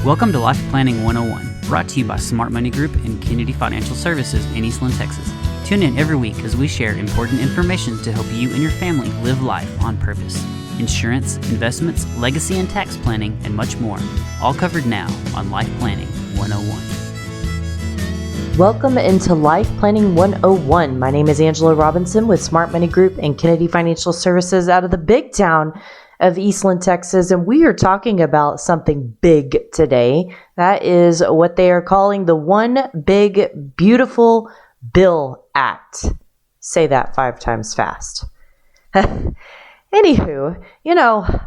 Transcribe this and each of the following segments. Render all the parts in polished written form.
Welcome to Life Planning 101, brought to you by Smart Money Group and Kennedy Financial Services in Eastland, Texas. Tune in every week as we share important information to help you and your family live life on purpose. Insurance, investments, legacy and tax planning, and much more. All covered now on Life Planning 101. Welcome into Life Planning 101. My name is Angela Robinson with Smart Money Group and Kennedy Financial Services out of the big town of Eastland, Texas, and we are talking about something big today. That is what they are calling the One Big Beautiful Bill Act. Say that 5 times fast. Anywho,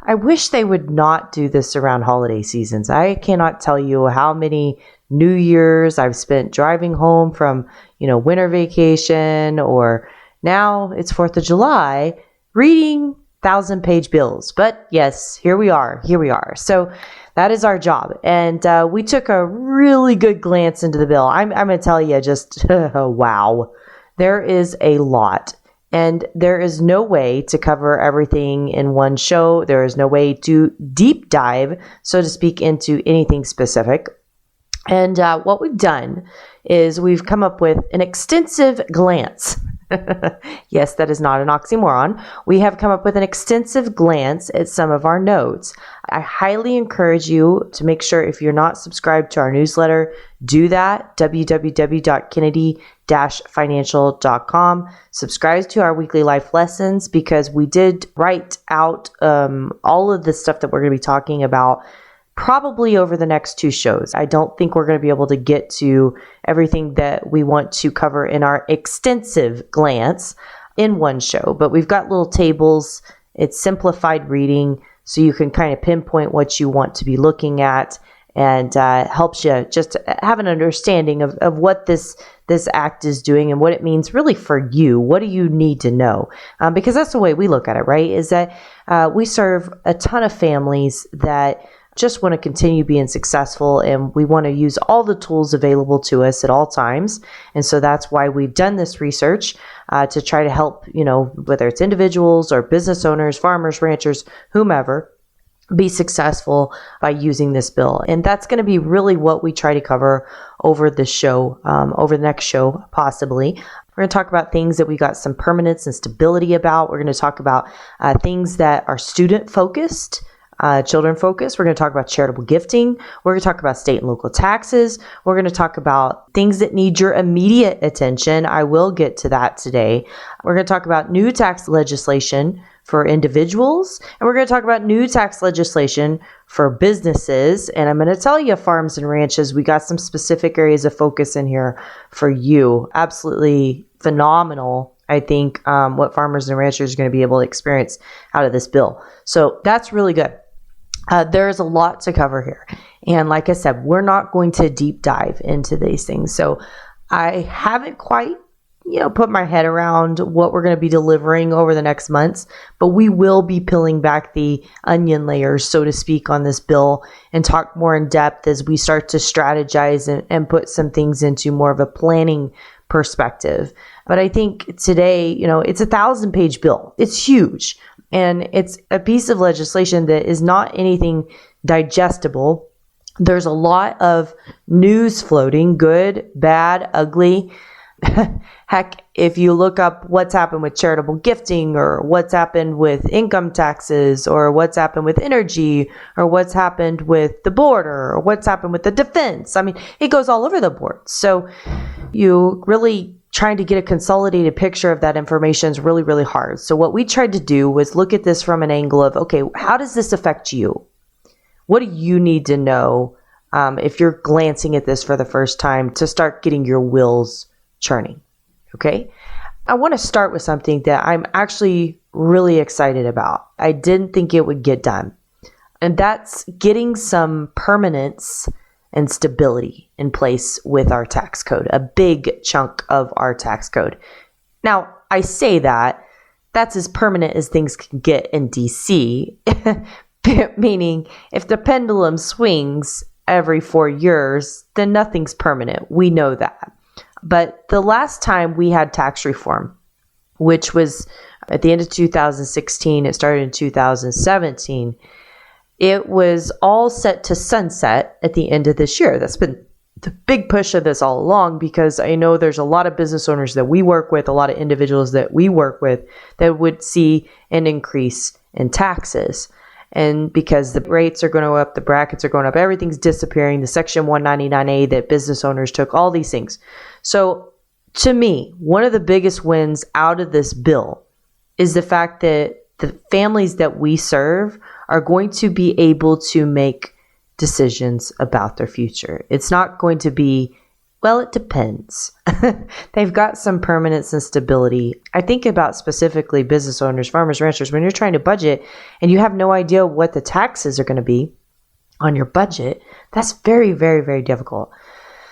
I wish they would not do this around holiday seasons. I cannot tell you how many New Year's I've spent driving home from, winter vacation, or now it's 4th of July, reading 1,000-page bills. But yes, here we are. So that is our job. And we took a really good glance into the bill. I'm going to tell you just, wow, there is a lot. And there is no way to cover everything in one show. There is no way to deep dive, so to speak, into anything specific. And what we've done is we've come up with an extensive glance. Yes, that is not an oxymoron. We have come up with an extensive glance at some of our notes. I highly encourage you to make sure, if you're not subscribed to our newsletter, do that, www.kennedy-financial.com. Subscribe to our weekly life lessons, because we did write out all of the stuff that we're going to be talking about probably over the next 2 shows. I don't think we're going to be able to get to everything that we want to cover in our extensive glance in one show, but we've got little tables. It's simplified reading, so you can kind of pinpoint what you want to be looking at, and helps you just have an understanding of what this act is doing and what it means really for you. What do you need to know? Because that's the way we look at it, right? Is that we serve a ton of families that just want to continue being successful, and we want to use all the tools available to us at all times. And so that's why we've done this research to try to help, whether it's individuals or business owners, farmers, ranchers, whomever, be successful by using this bill. And that's going to be really what we try to cover over the show, over the next show, possibly. We're going to talk about things that we got some permanence and stability about. We're going to talk about things that are student focused, children focused. We're going to talk about charitable gifting. We're going to talk about state and local taxes. We're going to talk about things that need your immediate attention. I will get to that today. We're going to talk about new tax legislation for individuals, and we're going to talk about new tax legislation for businesses. And I'm going to tell you, farms and ranches, we got some specific areas of focus in here for you. Absolutely phenomenal, I think, what farmers and ranchers are going to be able to experience out of this bill. So that's really good. There's a lot to cover here. And like I said, we're not going to deep dive into these things. So I haven't quite, put my head around what we're going to be delivering over the next months, but we will be peeling back the onion layers, so to speak, on this bill and talk more in depth as we start to strategize and put some things into more of a planning perspective. But I think today, it's a 1,000-page bill. It's huge. And it's a piece of legislation that is not anything digestible. There's a lot of news floating, good, bad, ugly. Heck, if you look up what's happened with charitable gifting, or what's happened with income taxes, or what's happened with energy, or what's happened with the border, or what's happened with the defense, it goes all over the board. So you really trying to get a consolidated picture of that information is really, really hard. So what we tried to do was look at this from an angle of, okay, how does this affect you? What do you need to know if you're glancing at this for the first time to start getting your wheels churning? Okay. I want to start with something that I'm actually really excited about. I didn't think it would get done. And that's getting some permanence and stability in place with our tax code, a big chunk of our tax code. Now, I say that's as permanent as things can get in DC, meaning if the pendulum swings every 4 years, then nothing's permanent. We know that. But the last time we had tax reform, which was at the end of 2016, it started in 2017, it was all set to sunset at the end of this year. That's been the big push of this all along, because I know there's a lot of business owners that we work with, a lot of individuals that we work with that would see an increase in taxes. And because the rates are going to up, the brackets are going up, everything's disappearing, the Section 199A that business owners took, all these things. So to me, one of the biggest wins out of this bill is the fact that the families that we serve are going to be able to make decisions about their future. It's not going to be, well, it depends. They've got some permanence and stability. I think about specifically business owners, farmers, ranchers, when you're trying to budget and you have no idea what the taxes are going to be on your budget, that's very, very, very difficult.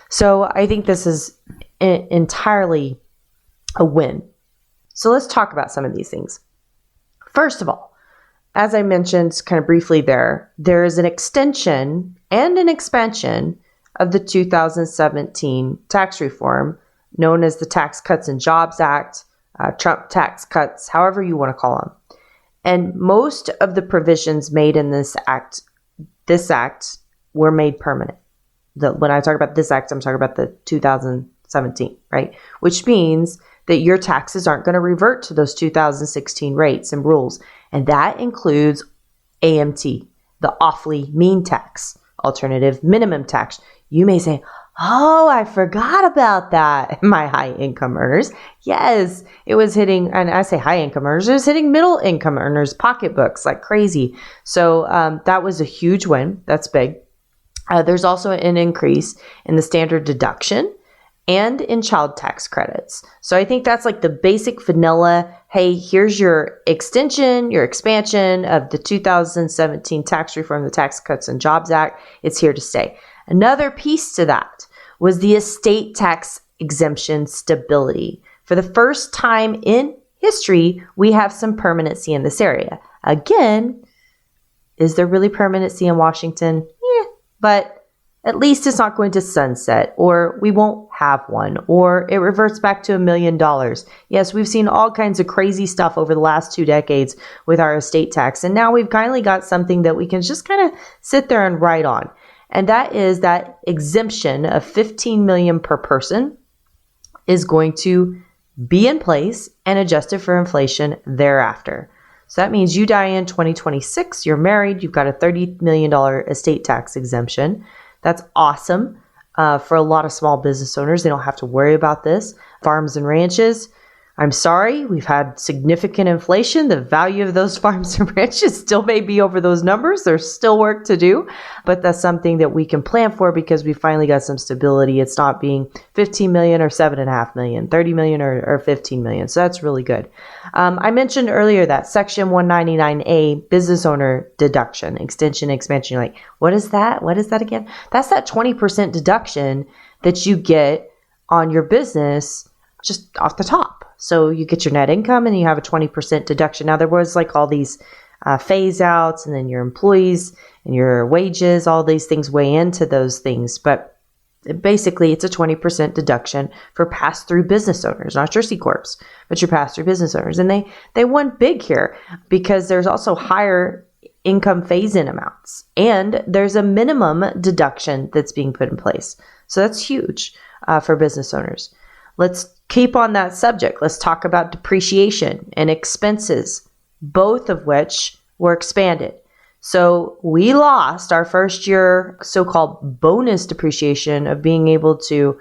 So I think this is entirely a win. So let's talk about some of these things. First of all, as I mentioned kind of briefly there is an extension and an expansion of the 2017 tax reform known as the Tax Cuts and Jobs Act, Trump tax cuts, however you want to call them. And most of the provisions made in this act were made permanent. When I talk about this act, I'm talking about the 2017, right? Which means that your taxes aren't going to revert to those 2016 rates and rules. And that includes AMT, the awfully mean tax, alternative minimum tax. You may say, oh, I forgot about that. My high income earners. Yes, it was hitting, and I say high income earners, it was hitting middle income earners' pocketbooks like crazy. So that was a huge win. That's big. There's also an increase in the standard deduction and in child tax credits. So I think that's like the basic vanilla. Hey, here's your extension, your expansion of the 2017 tax reform, the Tax Cuts and Jobs Act. It's here to stay. Another piece to that was the estate tax exemption stability. For the first time in history, we have some permanency in this area. Again, is there really permanency in Washington? Yeah, but at least it's not going to sunset, or we won't have one, or it reverts back to $1 million. Yes, we've seen all kinds of crazy stuff over the last 2 decades with our estate tax, and now we've kindly got something that we can just kind of sit there and write on. And that is that exemption of $15 million per person is going to be in place and adjusted for inflation thereafter. So that means you die in 2026, you're married, you've got a $30 million estate tax exemption. That's awesome for a lot of small business owners. They don't have to worry about this. Farms and ranches, I'm sorry, we've had significant inflation. The value of those farms and ranches still may be over those numbers. There's still work to do, but that's something that we can plan for because we finally got some stability. It's not being 15 million or 7.5 million, 30 million or 15 million. So that's really good. I mentioned earlier that Section 199A business owner deduction, extension, expansion. You're like, what is that? What is that again? That's that 20% deduction that you get on your business just off the top. So you get your net income and you have a 20% deduction. Now there was like all these phase outs, and then your employees and your wages, all these things weigh into those things. But basically it's a 20% deduction for pass-through business owners, not your C Corps, but your pass-through business owners. And they won big here because there's also higher income phase-in amounts. And there's a minimum deduction that's being put in place. So that's huge for business owners. Let's keep on that subject. Let's talk about depreciation and expenses, both of which were expanded. So we lost our first year so-called bonus depreciation of being able to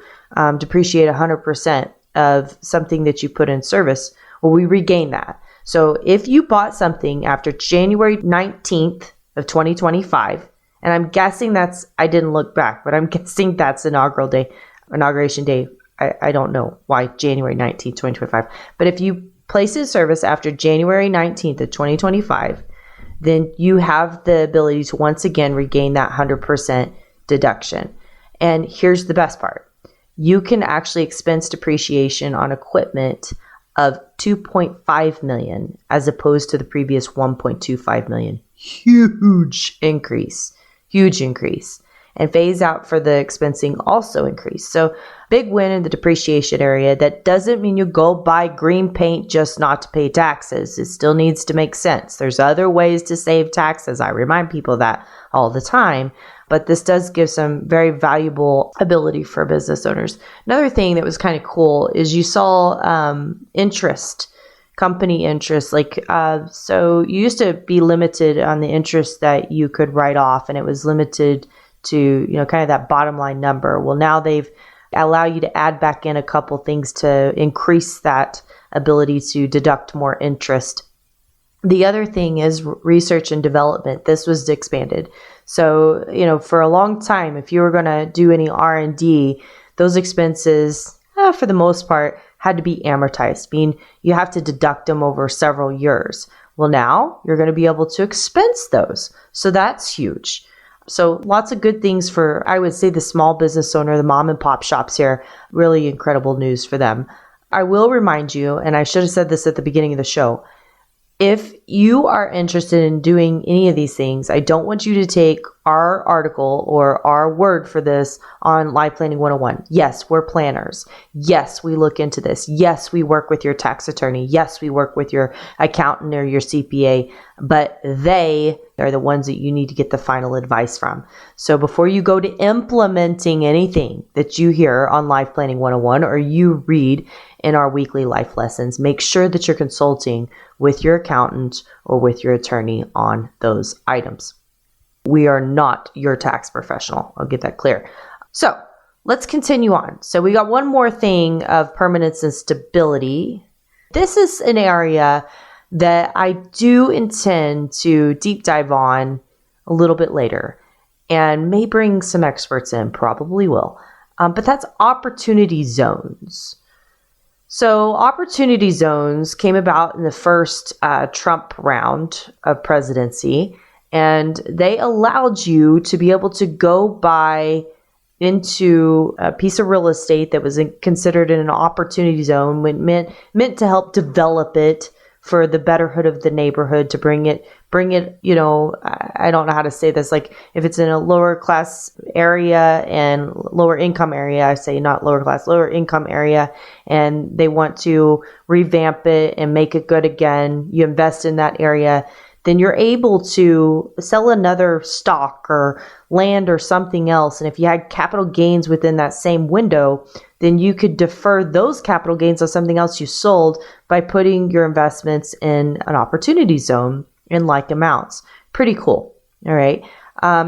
depreciate 100% of something that you put in service. Well, we regained that. So if you bought something after January 19th of 2025, and I'm guessing I didn't look back, but I'm guessing that's inauguration day. I don't know why January 19th, 2025. But if you place in service after January 19th of 2025, then you have the ability to once again regain that 100% deduction. And here's the best part. You can actually expense depreciation on equipment of $2.5 million as opposed to the previous $1.25 million. Huge increase. and phase out for the expensing also increased. So big win in the depreciation area. That doesn't mean you go buy green paint just not to pay taxes. It still needs to make sense. There's other ways to save taxes. I remind people that all the time. But this does give some very valuable ability for business owners. Another thing that was kind of cool is you saw interest, company interest. So you used to be limited on the interest that you could write off, and it was limited to, kind of that bottom line number. Well, now they've allow you to add back in a couple things to increase that ability to deduct more interest. The other thing is research and development. This was expanded. So, for a long time, if you were going to do any R&D, those expenses, for the most part, had to be amortized, meaning you have to deduct them over several years. Well, now you're going to be able to expense those. So that's huge. So lots of good things for, I would say, the small business owner, the mom and pop shops here. Really incredible news for them. I will remind you, and I should have said this at the beginning of the show, if you are interested in doing any of these things, I don't want you to take our article or our word for this on Life Planning 101. Yes, we're planners. Yes, we look into this. Yes, we work with your tax attorney. Yes, we work with your accountant or your CPA, but they are the ones that you need to get the final advice from. So before you go to implementing anything that you hear on Life Planning 101 or you read in our weekly life lessons, make sure that you're consulting with your accountant or with your attorney on those items. We are not your tax professional. I'll get that clear. So let's continue on. So we got one more thing of permanence and stability. This is an area that I do intend to deep dive on a little bit later and may bring some experts in, probably will. But that's opportunity zones. So opportunity zones came about in the first Trump round of presidency, and they allowed you to be able to go buy into a piece of real estate that was considered in an opportunity zone, meant to help develop it for the betterhood of the neighborhood, to bring it, I don't know how to say this, like if it's in a lower class area and lower income area, I say not lower class, lower income area, and they want to revamp it and make it good again, you invest in that area, then you're able to sell another stock or land or something else. And if you had capital gains within that same window, then you could defer those capital gains on something else you sold by putting your investments in an opportunity zone in like amounts. Pretty cool. All right.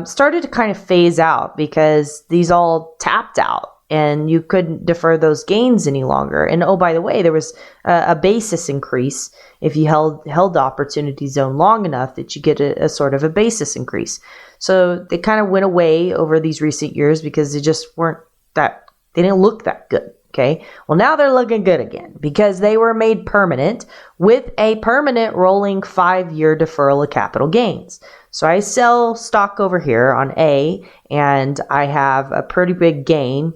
Started to kind of phase out because these all tapped out and you couldn't defer those gains any longer. And oh, by the way, there was a basis increase if you held the opportunity zone long enough that you get a sort of a basis increase. So they kind of went away over these recent years because they just they didn't look that good. Okay. Well, now they're looking good again because they were made permanent with a permanent rolling 5-year deferral of capital gains. So I sell stock over here on A and I have a pretty big gain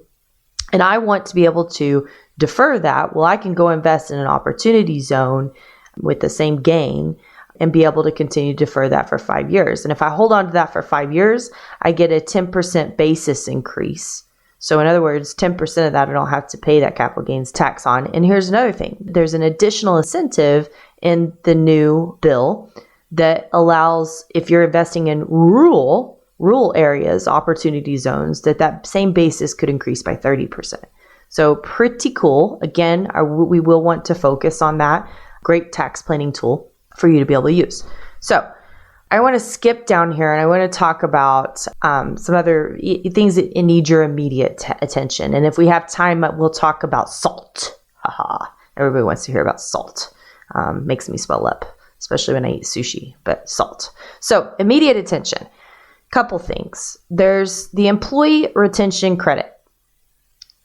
and I want to be able to defer that. Well, I can go invest in an opportunity zone with the same gain and be able to continue to defer that for 5 years. And if I hold on to that for 5 years, I get a 10% basis increase. So in other words, 10% of that I don't have to pay that capital gains tax on. And here's another thing. There's an additional incentive in the new bill that allows, if you're investing in rural areas, opportunity zones, that same basis could increase by 30%. So pretty cool. Again, we will want to focus on that. Great tax planning tool for you to be able to use. So I want to skip down here and I want to talk about some other things that need your immediate attention. And if we have time, we'll talk about salt. Haha. Everybody wants to hear about salt. Makes me swell up, especially when I eat sushi, but salt. So immediate attention. Couple things. There's the employee retention credit.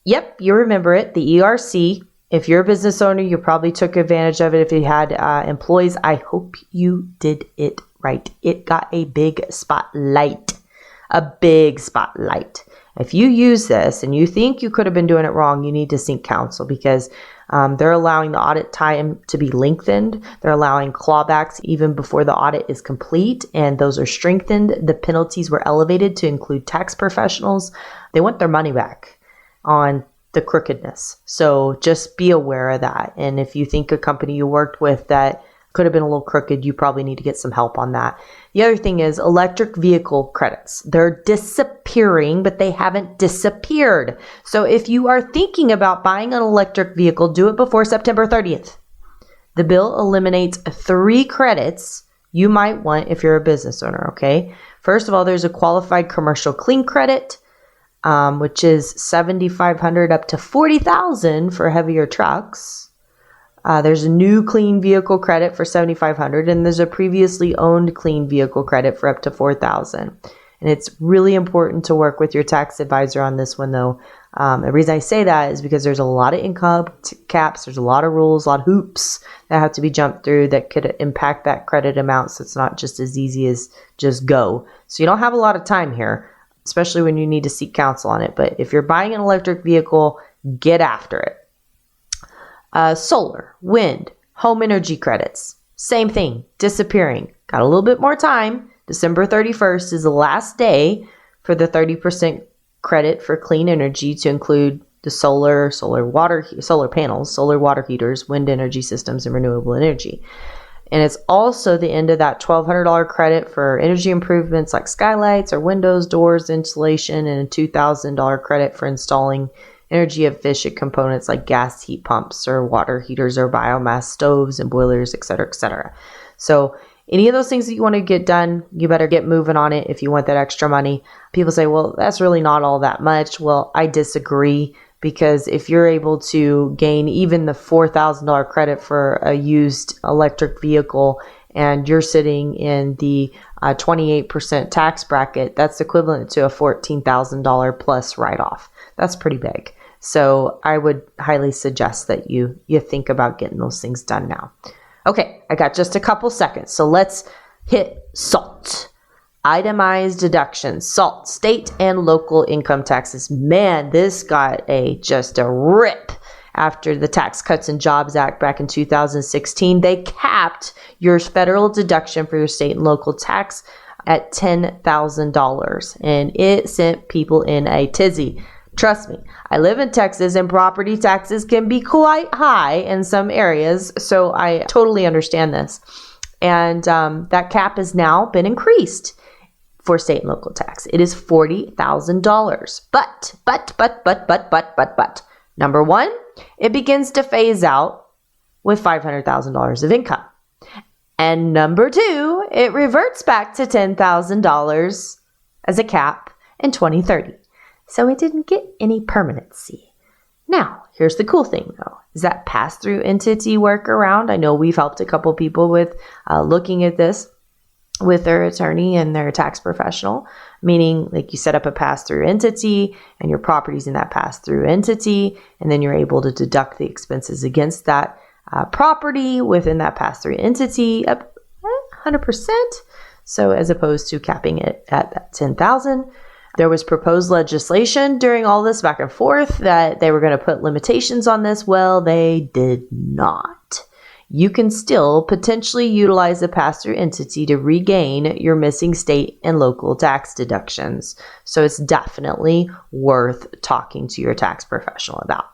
Yep, you remember it, the ERC. If you're a business owner, you probably took advantage of it. If you had employees, I hope you did it right. It got a big spotlight. And If you use this and you think you could have been doing it wrong, you need to seek counsel, because they're allowing the audit time to be lengthened. They're allowing clawbacks even before the audit is complete, and those are strengthened. The penalties were elevated to include tax professionals. They want their money back on the crookedness. So just be aware of that. And if you think a company you worked with that could have been a little crooked, you probably need to get some help on that. The other thing is electric vehicle credits. They're disappearing, but they haven't disappeared. So if you are thinking about buying an electric vehicle, do it before September 30th. The bill eliminates 3 credits you might want if you're a business owner, okay? First of all, there's a qualified commercial clean credit, which is $7,500 up to $40,000 for heavier trucks. There's a new clean vehicle credit for $7,500, and there's a previously owned clean vehicle credit for up to $4,000. And it's really important to work with your tax advisor on this one, though. The reason I say that is because there's a lot of income caps, there's a lot of rules, a lot of hoops that have to be jumped through that could impact that credit amount. So it's not just as easy as just go. So you don't have a lot of time here, especially when you need to seek counsel on it. But if you're buying an electric vehicle, get after it. Solar, wind, home energy credits, same thing, disappearing. Got a little bit more time. December 31st is the last day for the 30% credit for clean energy to include the solar panels, solar water heaters, wind energy systems, and renewable energy. And it's also the end of that $1,200 credit for energy improvements like skylights or windows, doors, insulation, and a $2,000 credit for installing energy efficient components like gas heat pumps or water heaters or biomass stoves and boilers, et cetera, et cetera. So any of those things that you want to get done, you better get moving on it if you want that extra money. People say, well, that's really not all that much. Well, I disagree, because if you're able to gain even the $4,000 credit for a used electric vehicle and you're sitting in the 28% tax bracket, that's equivalent to a $14,000 plus write-off. That's pretty big. So I would highly suggest that you think about getting those things done now. Okay, I got just a couple seconds. So let's hit SALT. Itemized deductions, SALT, state and local income taxes. Man, this got just a rip after the Tax Cuts and Jobs Act back in 2016. They capped your federal deduction for your state and local tax at $10,000, and it sent people in a tizzy. Trust me, I live in Texas and property taxes can be quite high in some areas, so I totally understand this. And that cap has now been increased for state and local tax. It is $40,000. But, number one, it begins to phase out with $500,000 of income. And number two, it reverts back to $10,000 as a cap in 2030. So it didn't get any permanency. Now, here's the cool thing, though, is that pass-through entity workaround. I know we've helped a couple people with looking at this with their attorney and their tax professional, meaning like you set up a pass-through entity and your property's in that pass-through entity, and then you're able to deduct the expenses against that property within that pass-through entity up 100%. So as opposed to capping it at that $10,000. There was proposed legislation during all this back and forth that they were going to put limitations on this. Well, they did not. You can still potentially utilize the pass-through entity to regain your missing state and local tax deductions. So it's definitely worth talking to your tax professional about.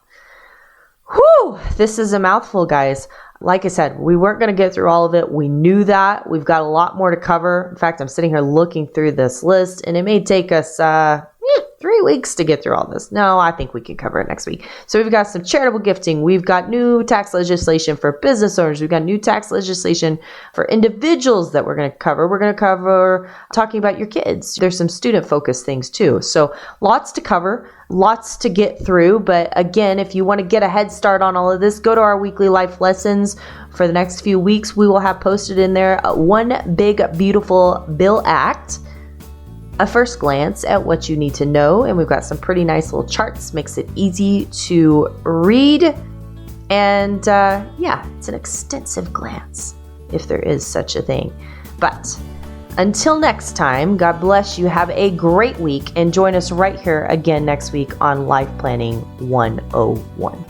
Whew, this is a mouthful, guys. Like I said, we weren't going to get through all of it. We knew that. We've got a lot more to cover. In fact, I'm sitting here looking through this list, and it may take us 3 weeks to get through all this. No, I think we can cover it next week. So we've got some charitable gifting. We've got new tax legislation for business owners. We've got new tax legislation for individuals that we're going to cover. We're going to cover talking about your kids. There's some student-focused things too. So lots to cover, lots to get through. But again, if you want to get a head start on all of this, go to our weekly life lessons. For the next few weeks, we will have posted in there one big, beautiful bill act, a first glance at what you need to know, and we've got some pretty nice little charts, makes it easy to read, and it's an extensive glance if there is such a thing. But Until next time, God bless you. Have a great week and join us right here again next week on Life Planning 101.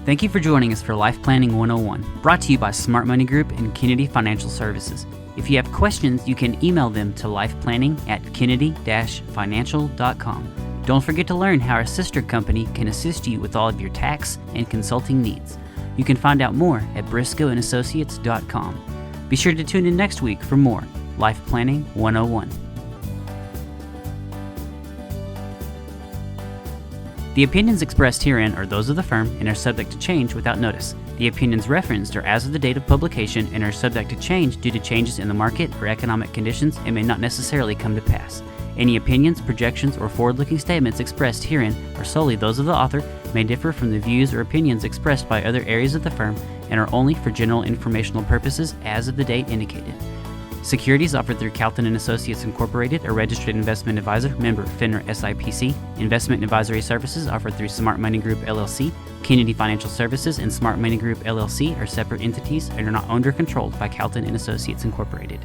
Thank you for joining us for Life Planning 101, brought to you by Smart Money Group and Kennedy Financial Services. If you have questions, you can email them to lifeplanning@kennedy-financial.com. Don't forget to learn how our sister company can assist you with all of your tax and consulting needs. You can find out more at briscoeandassociates.com. Be sure to tune in next week for more Life Planning 101. The opinions expressed herein are those of the firm and are subject to change without notice. The opinions referenced are as of the date of publication and are subject to change due to changes in the market or economic conditions and may not necessarily come to pass. Any opinions, projections, or forward-looking statements expressed herein are solely those of the author, may differ from the views or opinions expressed by other areas of the firm, and are only for general informational purposes as of the date indicated. Securities offered through Calton & Associates Incorporated, a registered investment advisor, member FINRA SIPC. Investment advisory services offered through Smart Money Group LLC. Kennedy Financial Services and Smart Money Group LLC are separate entities and are not owned or controlled by Calton & Associates Incorporated.